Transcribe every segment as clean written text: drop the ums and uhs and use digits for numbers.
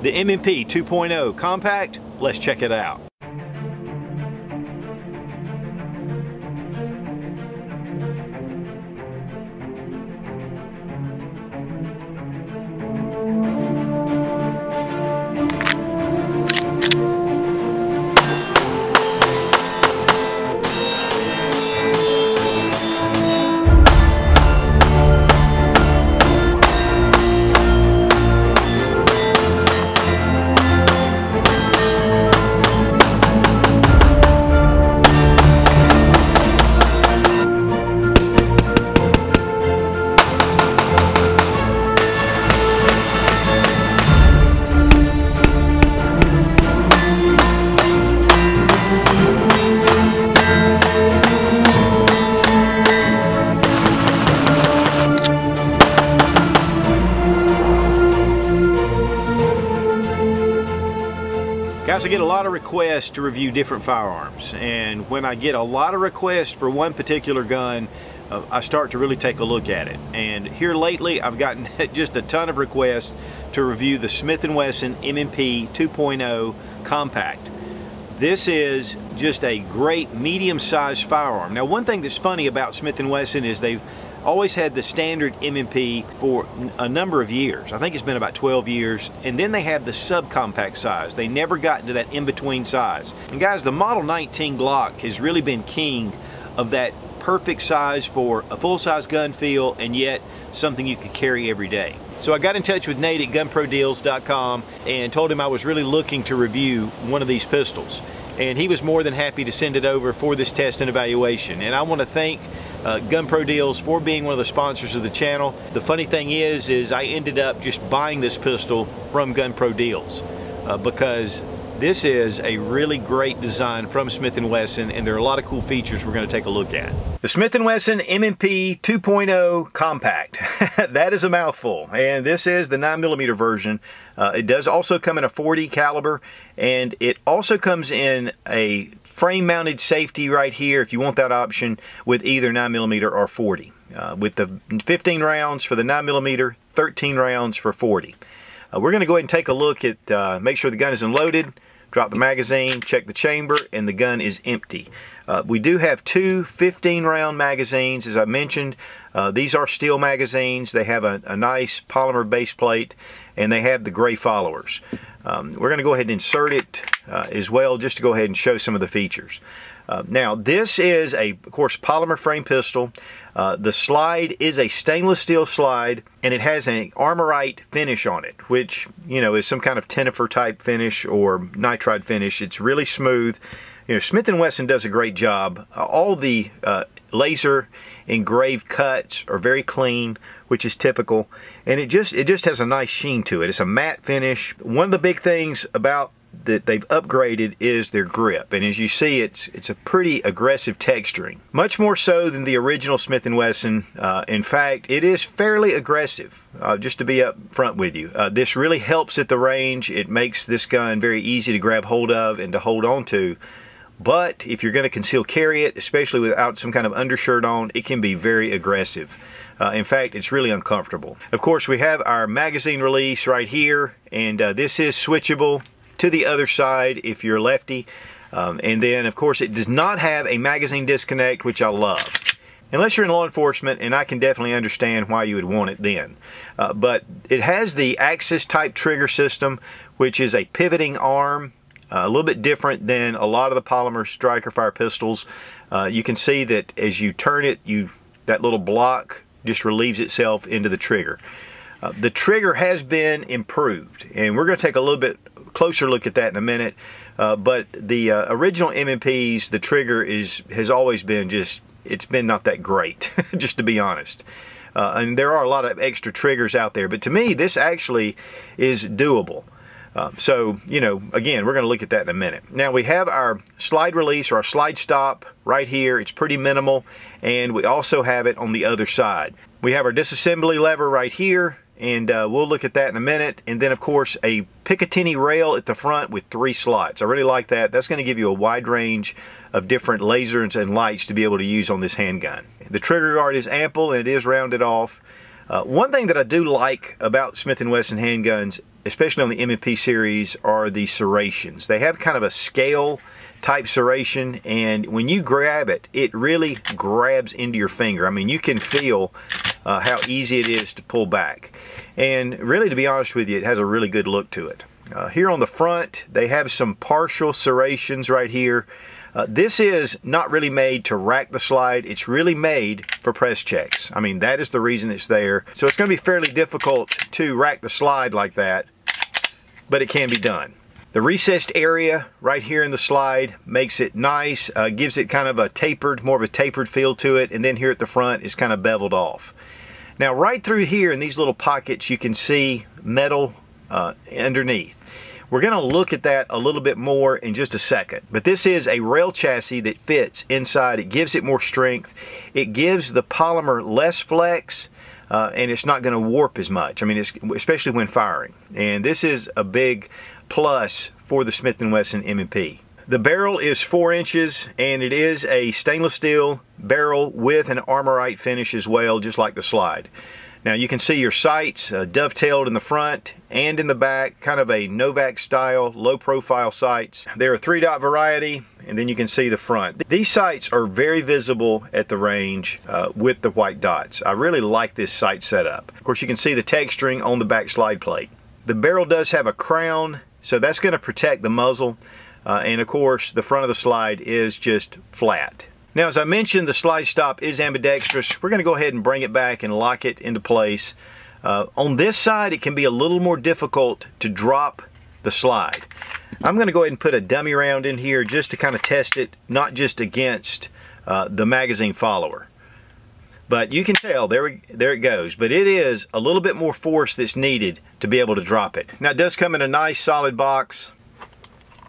the M&P 2.0 compact. Let's check it out. Guys, I get a lot of requests to review different firearms, and when I get a lot of requests for one particular gun, I start to really take a look at it. And here lately, I've gotten just a ton of requests to review the Smith & Wesson M&P 2.0 compact. This is just a great medium-sized firearm. Now, one thing that's funny about Smith & Wesson is they've always had the standard M&P for a number of years. I think it's been about 12 years. And then they have the subcompact size. They never got into that in-between size. And guys, the Model 19 Glock has really been king of that perfect size for a full-size gun feel, and yet something you could carry every day. So I got in touch with Nate at gunprodeals.com and told him I was really looking to review one of these pistols. And he was more than happy to send it over for this test and evaluation. And I want to thank Gun Pro Deals for being one of the sponsors of the channel. The funny thing is I ended up just buying this pistol from Gun Pro Deals because this is a really great design from Smith & Wesson, and there are a lot of cool features we're going to take a look at. The Smith & Wesson M&P 2.0 compact. That is a mouthful, and this is the 9mm version. It does also come in a .40 caliber, and it also comes in a frame mounted safety right here if you want that option, with either 9mm or .40. With the 15 rounds for the 9mm, 13 rounds for .40. We're going to go ahead and take a look at, make sure the gun is unloaded, drop the magazine, check the chamber, and the gun is empty. We do have two 15-round magazines, as I mentioned. These are steel magazines. They have a nice polymer base plate, and they have the gray followers. We're going to go ahead and insert it as well, just to go ahead and show some of the features. Now, this is of course, polymer frame pistol. The slide is a stainless steel slide, and it has an Armorite finish on it, which, you know, is some kind of Tenifer type finish or nitride finish. It's really smooth. You know, Smith & Wesson does a great job. All the laser engraved cuts are very clean, which is typical, and it just has a nice sheen to it. It's a matte finish. One of the big things about that they've upgraded is their grip, and as you see, it's a pretty aggressive texturing, much more so than the original Smith & Wesson. In fact, it is fairly aggressive, just to be up front with you. This really helps at the range. It makes this gun very easy to grab hold of and to hold on to. But if you're going to conceal carry it, especially without some kind of undershirt on, it can be very aggressive. In fact, it's really uncomfortable. Of course, we have our magazine release right here, and this is switchable to the other side if you're a lefty. And then, of course, it does not have a magazine disconnect, which I love. Unless you're in law enforcement, and I can definitely understand why you would want it then. But it has the Axis type trigger system, which is a pivoting arm. A little bit different than a lot of the polymer striker fire pistols. You can see that as you turn it, that little block just relieves itself into the trigger. The trigger has been improved, and we're going to take a little bit closer look at that in a minute. But the original M&Ps, the trigger has always been it's been not that great, just to be honest. And there are a lot of extra triggers out there, but to me, this actually is doable. So, you know, again, we're going to look at that in a minute. Now, we have our slide release or our slide stop right here. It's pretty minimal, and we also have it on the other side. We have our disassembly lever right here, and we'll look at that in a minute. And then, of course, a Picatinny rail at the front with 3 slots. I really like that. That's going to give you a wide range of different lasers and lights to be able to use on this handgun. The trigger guard is ample, and it is rounded off. One thing that I do like about Smith & Wesson handguns especially on the M&P series, are the serrations. They have kind of a scale type serration, and when you grab it, it really grabs into your finger. I mean, you can feel how easy it is to pull back. And really, to be honest with you, it has a really good look to it. Here on the front, they have some partial serrations right here. This is not really made to rack the slide. It's really made for press checks. I mean, that is the reason it's there. So it's going to be fairly difficult to rack the slide like that, but it can be done. The recessed area right here in the slide makes it nice, gives it kind of a tapered, more of a tapered feel to it, and then here at the front is kind of beveled off. Now right through here in these little pockets you can see metal underneath. We're going to look at that a little bit more in just a second. But this is a rail chassis that fits inside. It gives it more strength. It gives the polymer less flex, and it's not going to warp as much. I mean, especially when firing. And this is a big plus for the Smith & Wesson M&P. The barrel is 4 inches, and it is a stainless steel barrel with an armorite finish as well, just like the slide. Now you can see your sights dovetailed in the front and in the back, kind of a Novak style, low profile sights. They're a 3-dot variety, and then you can see the front. These sights are very visible at the range with the white dots. I really like this sight setup. Of course, you can see the texturing on the back slide plate. The barrel does have a crown, so that's going to protect the muzzle. And of course, the front of the slide is just flat. Now, as I mentioned, the slide stop is ambidextrous. We're going to go ahead and bring it back and lock it into place. On this side, it can be a little more difficult to drop the slide. I'm going to go ahead and put a dummy round in here just to kind of test it, not just against the magazine follower. But you can tell, there it goes. But it is a little bit more force that's needed to be able to drop it. Now, it does come in a nice solid box.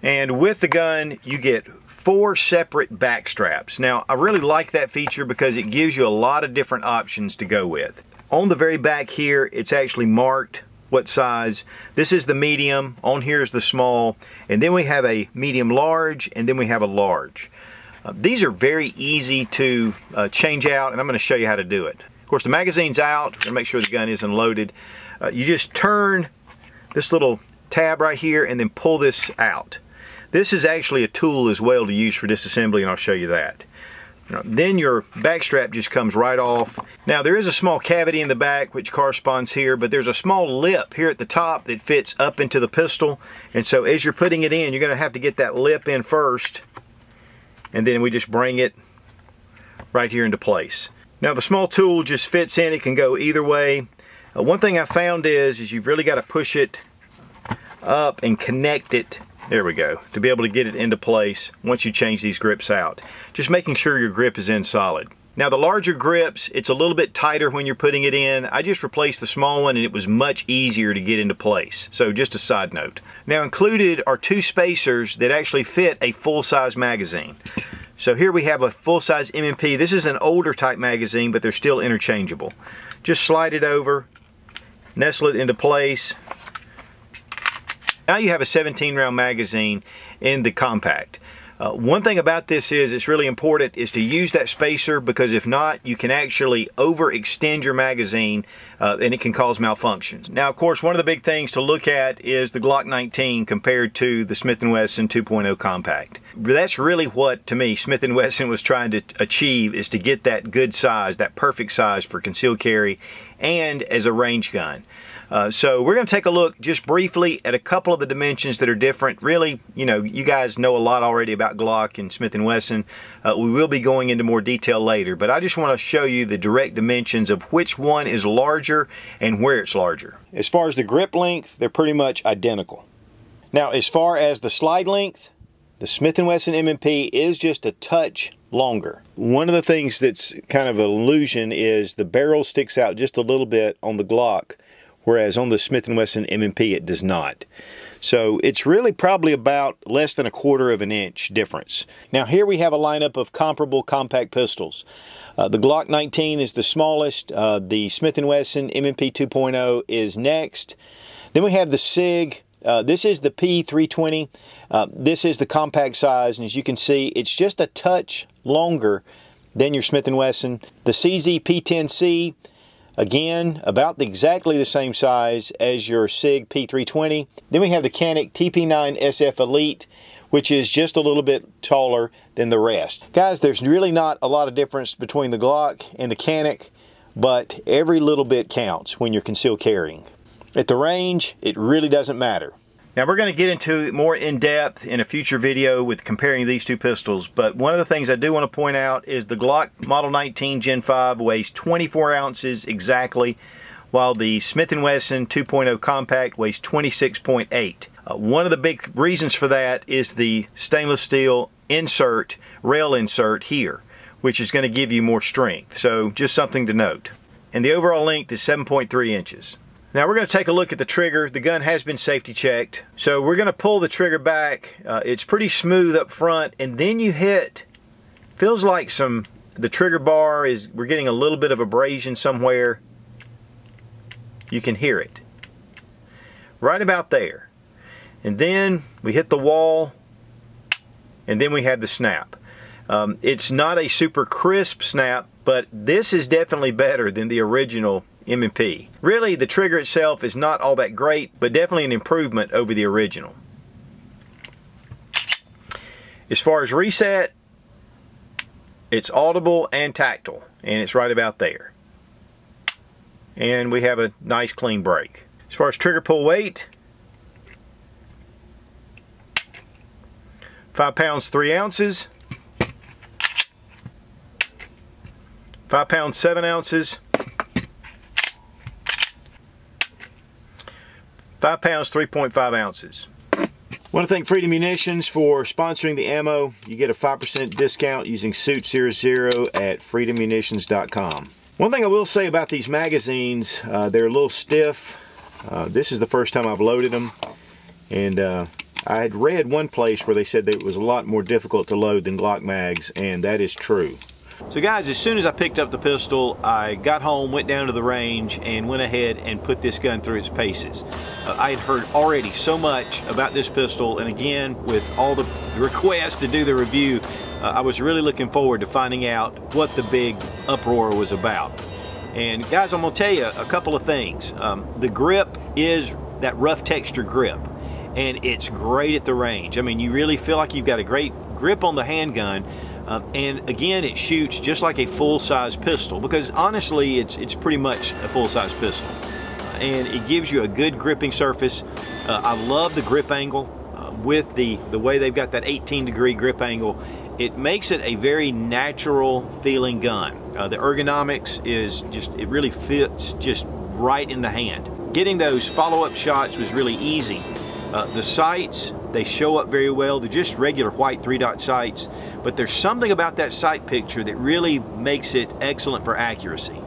And with the gun, you get 4 separate back straps. Now, I really like that feature because it gives you a lot of different options to go with. On the very back here, it's actually marked what size. This is the medium, on here is the small, and then we have a medium large, and then we have a large. These are very easy to change out, and I'm going to show you how to do it. Of course, the magazine's out. We're going to make sure the gun isn't loaded. You just turn this little tab right here and then pull this out. This is actually a tool as well to use for disassembly, and I'll show you that. Then your back strap just comes right off. Now, there is a small cavity in the back which corresponds here, but there's a small lip here at the top that fits up into the pistol. And so as you're putting it in, you're going to have to get that lip in first, and then we just bring it right here into place. Now, the small tool just fits in. It can go either way. One thing I found is you've really got to push it up and connect it. There we go, to be able to get it into place once you change these grips out. Just making sure your grip is in solid. Now, the larger grips, it's a little bit tighter when you're putting it in. I just replaced the small one and it was much easier to get into place. So just a side note. Now, included are 2 spacers that actually fit a full-size magazine. So here we have a full-size M&P. This is an older type magazine, but they're still interchangeable. Just slide it over, nestle it into place. Now you have a 17-round magazine in the compact. One thing about this is it's really important is to use that spacer, because if not, you can actually overextend your magazine and it can cause malfunctions. Now, of course, one of the big things to look at is the Glock 19 compared to the Smith & Wesson 2.0 compact. That's really what, to me, Smith & Wesson was trying to achieve, is to get that good size, that perfect size for concealed carry and as a range gun. So we're going to take a look just briefly at a couple of the dimensions that are different. Really, you know, you guys know a lot already about Glock and Smith & Wesson. We will be going into more detail later, but I just want to show you the direct dimensions of which one is larger and where it's larger. As far as the grip length, they're pretty much identical. Now, as far as the slide length, the Smith & Wesson M&P is just a touch longer. One of the things that's kind of an illusion is the barrel sticks out just a little bit on the Glock, whereas on the Smith & Wesson M&P it does not. So it's really probably about less than 1/4 of an inch difference. Now, here we have a lineup of comparable compact pistols. The Glock 19 is the smallest. The Smith & Wesson M&P 2.0 is next. Then we have the SIG. This is the P320. This is the compact size, and as you can see, it's just a touch longer than your Smith & Wesson. The CZ P10C, Again, about exactly the same size as your SIG P320. Then we have the Canik TP9 SF Elite, which is just a little bit taller than the rest. Guys, there's really not a lot of difference between the Glock and the Canik, but every little bit counts when you're concealed carrying. At the range, it really doesn't matter. Now we're going to get into it more in depth in a future video with comparing these two pistols, but one of the things I do want to point out is the Glock Model 19 Gen 5 weighs 24 ounces exactly, while the Smith & Wesson 2.0 Compact weighs 26.8. One of the big reasons for that is the stainless steel insert, rail insert here, which is going to give you more strength. So just something to note. And the overall length is 7.3 inches. Now we're going to take a look at the trigger. The gun has been safety checked. So we're going to pull the trigger back. It's pretty smooth up front, and then you hit, feels like the trigger bar is, we're getting a little bit of abrasion somewhere. You can hear it. Right about there. And then we hit the wall, and then we have the snap. It's not a super crisp snap, but this is definitely better than the original M&P. Really, the trigger itself is not all that great, but definitely an improvement over the original. As far as reset, it's audible and tactile, and it's right about there. And we have a nice clean break. As far as trigger pull weight, 5 pounds 3 ounces, 5 pounds 7 ounces, 5 pounds 3.5 ounces. I want to thank Freedom Munitions for sponsoring the ammo. You get a 5% discount using Suit00 at freedommunitions.com. One thing I will say about these magazines, they're a little stiff. This is the first time I've loaded them, and I had read one place where they said that it was a lot more difficult to load than Glock mags, and that is true. So guys, as soon as I picked up the pistol, I got home, went down to the range, and went ahead and put this gun through its paces. I had heard already so much about this pistol, and again, with all the requests to do the review, I was really looking forward to finding out what the big uproar was about. And guys, I'm going to tell you a couple of things. The grip is that rough texture grip, and it's great at the range. I mean, you really feel like you've got a great grip on the handgun. And again, it shoots just like a full-size pistol, because honestly it's pretty much a full-size pistol, and it gives you a good gripping surface. I love the grip angle with the way they've got that 18-degree grip angle. It makes it a very natural feeling gun. The ergonomics is just, it really fits just right in the hand. Getting those follow-up shots was really easy. The sights, they show up very well. They're just regular white 3-dot sights, but there's something about that sight picture that really makes it excellent for accuracy.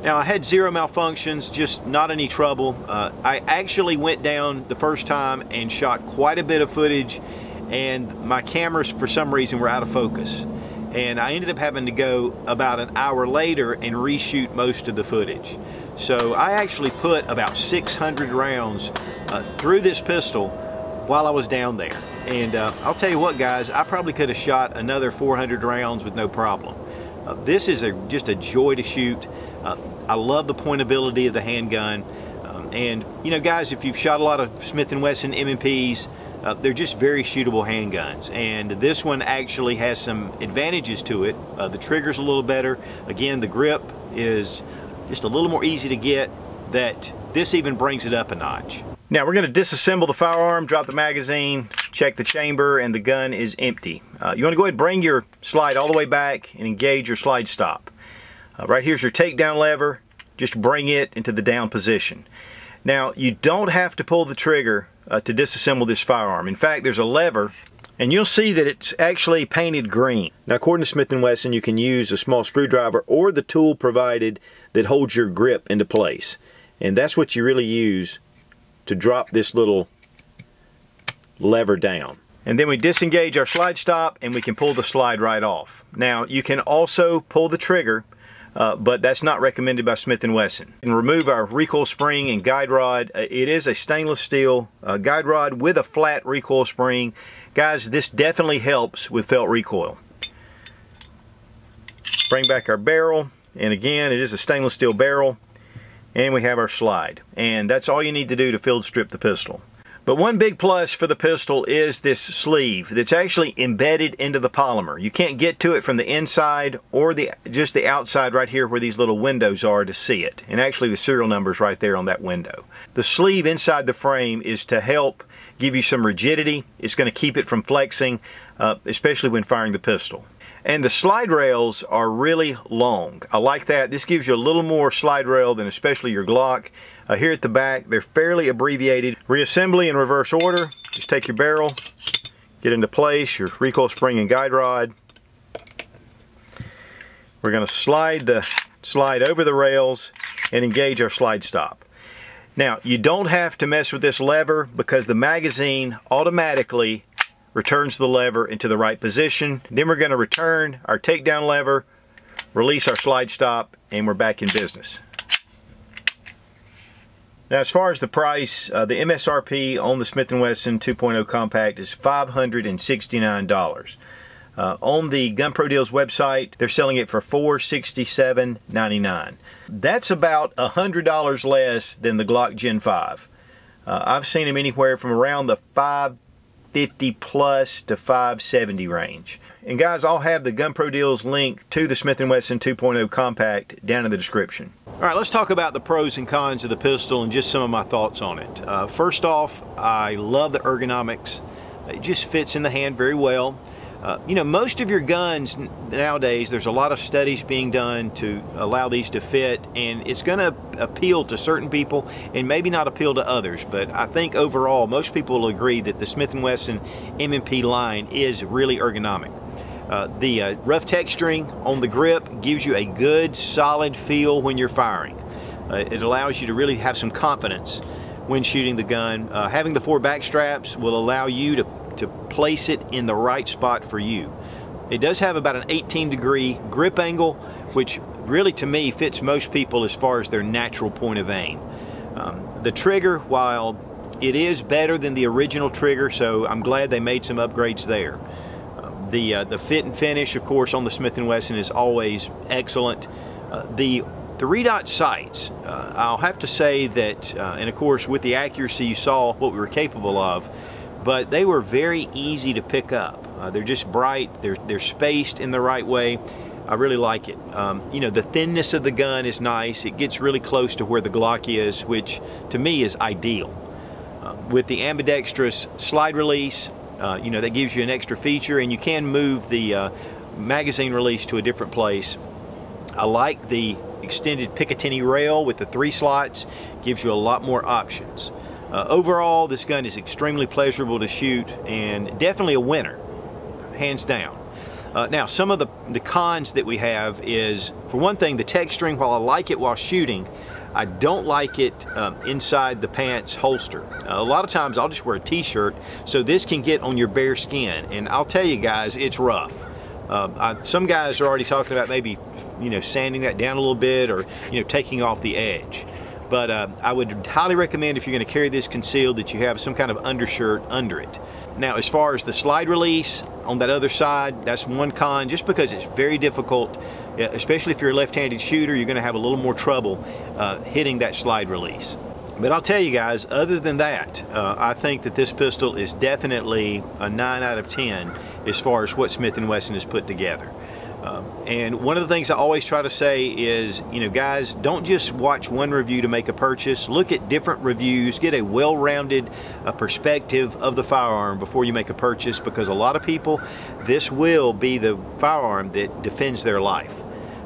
Now, I had zero malfunctions, just not any trouble. I actually went down the first time and shot quite a bit of footage, and my cameras for some reason were out of focus. And I ended up having to go about an hour later and reshoot most of the footage. So I actually put about 600 rounds through this pistol while I was down there. And I'll tell you what, guys, I probably could have shot another 400 rounds with no problem. This is just a joy to shoot. I love the pointability of the handgun. And you know, guys, if you've shot a lot of Smith & Wesson M&Ps, they're just very shootable handguns. And this one actually has some advantages to it. The trigger's a little better. Again, the grip is just a little more easy to get. That this even brings it up a notch. Now we're going to disassemble the firearm, drop the magazine, check the chamber, and the gun is empty. You want to go ahead and bring your slide all the way back and engage your slide stop. Right here's your takedown lever. Just bring it into the down position. Now, you don't have to pull the trigger to disassemble this firearm. In fact, there's a lever, and you'll see that it's actually painted green. Now, according to Smith & Wesson, you can use a small screwdriver or the tool provided that holds your grip into place. And that's what you really use to drop this little lever down. And then we disengage our slide stop and we can pull the slide right off. Now you can also pull the trigger, but that's not recommended by Smith & Wesson. And remove our recoil spring and guide rod. It is a stainless steel guide rod with a flat recoil spring. Guys, this definitely helps with felt recoil. Bring back our barrel, and again, it is a stainless steel barrel, and we have our slide. And that's all you need to do to field strip the pistol. But one big plus for the pistol is this sleeve that's actually embedded into the polymer. You can't get to it from the inside or just the outside right here where these little windows are to see it. And actually the serial number is right there on that window. The sleeve inside the frame is to help give you some rigidity. It's going to keep it from flexing, especially when firing the pistol. And the slide rails are really long. I like that. This gives you a little more slide rail than especially your Glock. Here at the back, they're fairly abbreviated. Reassembly in reverse order. Just take your barrel, get into place, your recoil spring and guide rod. We're going to slide the slide over the rails and engage our slide stop. Now, you don't have to mess with this lever because the magazine automatically returns the lever into the right position. Then we're going to return our takedown lever, release our slide stop, and we're back in business. Now, as far as the price, the MSRP on the Smith & Wesson 2.0 Compact is $569. On the Gun Pro Deals website, they're selling it for $467.99. That's about $100 less than the Glock Gen 5. I've seen them anywhere from around the $550 plus to $570 range. And guys, I'll have the Gun Pro Deals link to the Smith & Wesson 2.0 Compact down in the description. All right, let's talk about the pros and cons of the pistol and just some of my thoughts on it. First off, I love the ergonomics. It just fits in the hand very well. You know, most of your guns nowadays, there's a lot of studies being done to allow these to fit, and it's going to appeal to certain people and maybe not appeal to others. But I think overall, most people will agree that the Smith & Wesson M&P line is really ergonomic. The rough texturing on the grip gives you a good solid feel when you're firing. It allows you to really have some confidence when shooting the gun. Having the 4 back straps will allow you to place it in the right spot for you. It does have about an 18-degree grip angle, which really to me fits most people as far as their natural point of aim. The trigger, while it is better than the original trigger, so I'm glad they made some upgrades there. The fit and finish, of course, on the Smith & Wesson is always excellent. The 3-dot sights, I'll have to say that, and of course with the accuracy you saw what we were capable of, but they were very easy to pick up. They're just bright, they're spaced in the right way. I really like it. You know, the thinness of the gun is nice. It gets really close to where the Glock is, which to me is ideal. With the ambidextrous slide release, you know, that gives you an extra feature, and you can move the magazine release to a different place. I like the extended Picatinny rail with the 3 slots. Gives you a lot more options. Overall, this gun is extremely pleasurable to shoot and definitely a winner, hands down. Now, some of the cons that we have is, for one thing, the texturing. While I like it while shooting, I don't like it inside the pants holster. A lot of times I'll just wear a t-shirt, so this can get on your bare skin, and I'll tell you guys, it's rough. Some guys are already talking about maybe, you know, sanding that down a little bit, or, you know, taking off the edge. But I would highly recommend, if you're going to carry this concealed, that you have some kind of undershirt under it. Now, as far as the slide release on that other side, that's one con, just because it's very difficult, especially if you're a left-handed shooter. You're going to have a little more trouble hitting that slide release. But I'll tell you guys, other than that, I think that this pistol is definitely a 9 out of 10 as far as what Smith & Wesson has put together. And one of the things I always try to say is, you know, guys, don't just watch one review to make a purchase. Look at different reviews, get a well-rounded perspective of the firearm before you make a purchase, because a lot of people, this will be the firearm that defends their life.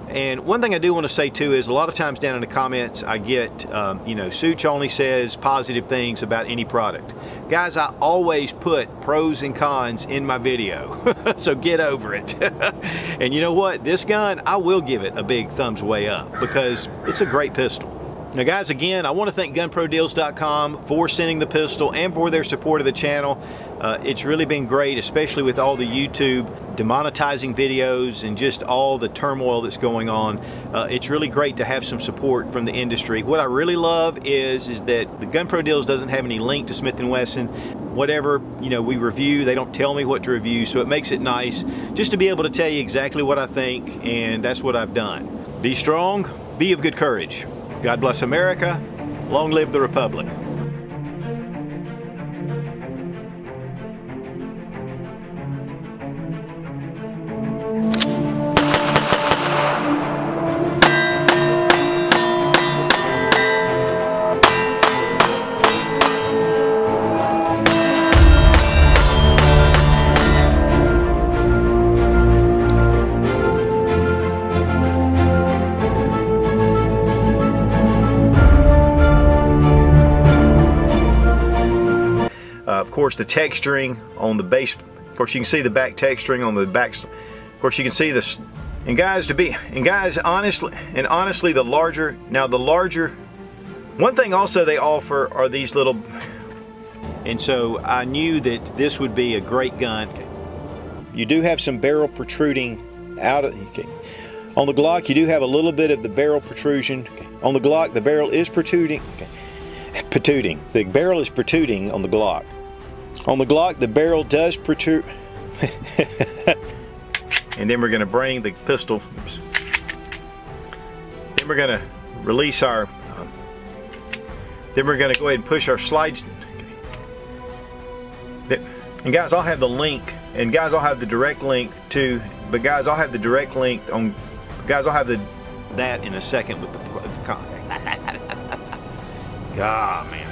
And one thing I do want to say too is, a lot of times down in the comments I get, you know, Such only says positive things about any product. Guys, I always put pros and cons in my video, so get over it. And you know what? This gun, I will give it a big thumbs way up, because it's a great pistol. Now guys, again, I want to thank gunprodeals.com for sending the pistol and for their support of the channel. It's really been great, especially with all the YouTube demonetizing videos and just all the turmoil that's going on. It's really great to have some support from the industry. What I really love is that the Gun Pro Deals doesn't have any link to Smith & Wesson. Whatever, you know, we review, they don't tell me what to review, so it makes it nice just to be able to tell you exactly what I think, and that's what I've done. Be strong, be of good courage. God bless America. Long live the Republic. Of course, the texturing on the base, of course you can see the back texturing on the back. Of course you can see this, and guys, honestly the larger, one thing also they offer are these little, and so I knew that this would be a great gun. You do have some barrel protruding out of, okay. On the Glock you do have a little bit of the barrel protrusion. Okay. On the Glock the barrel is protruding. Okay. The barrel is protruding on the Glock. On the Glock, the barrel does protrude. And then we're going to bring the pistol. Oops. Then we're going to release our. Then we're going to go ahead and push our slides. And guys, I'll have the link. And guys, I'll have the direct link to. But guys, I'll have the direct link on. Guys, I'll have that in a second with the contact. Ah, man.